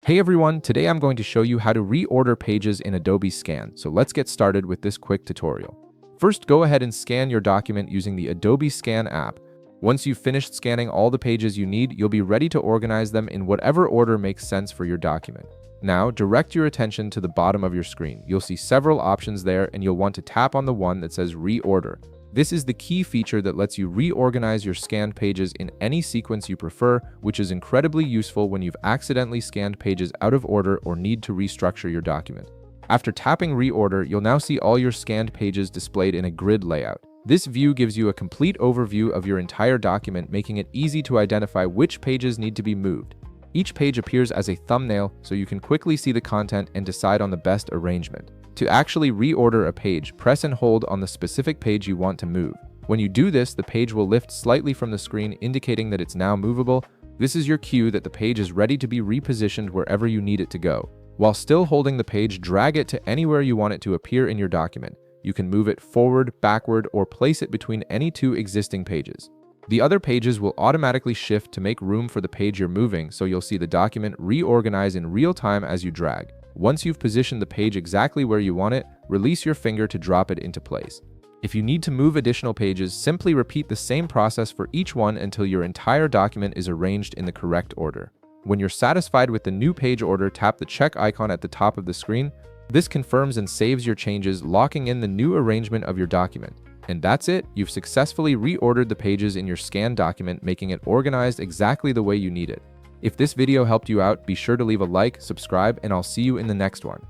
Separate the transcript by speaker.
Speaker 1: Hey everyone, today I'm going to show you how to reorder pages in Adobe Scan, so let's get started with this quick tutorial. First, go ahead and scan your document using the Adobe Scan app. Once you've finished scanning all the pages you need, you'll be ready to organize them in whatever order makes sense for your document. Now, direct your attention to the bottom of your screen. You'll see several options there, and you'll want to tap on the one that says Reorder. This is the key feature that lets you reorganize your scanned pages in any sequence you prefer, which is incredibly useful when you've accidentally scanned pages out of order or need to restructure your document. After tapping Reorder, you'll now see all your scanned pages displayed in a grid layout. This view gives you a complete overview of your entire document, making it easy to identify which pages need to be moved. Each page appears as a thumbnail, so you can quickly see the content and decide on the best arrangement. To actually reorder a page, press and hold on the specific page you want to move. When you do this, the page will lift slightly from the screen, indicating that it's now movable. This is your cue that the page is ready to be repositioned wherever you need it to go. While still holding the page, drag it to anywhere you want it to appear in your document. You can move it forward, backward, or place it between any two existing pages. The other pages will automatically shift to make room for the page you're moving, so you'll see the document reorganize in real time as you drag. Once you've positioned the page exactly where you want it, release your finger to drop it into place. If you need to move additional pages, simply repeat the same process for each one until your entire document is arranged in the correct order. When you're satisfied with the new page order, tap the check icon at the top of the screen. This confirms and saves your changes, locking in the new arrangement of your document. And that's it, you've successfully reordered the pages in your scanned document, making it organized exactly the way you need it. If this video helped you out, be sure to leave a like, subscribe, and I'll see you in the next one.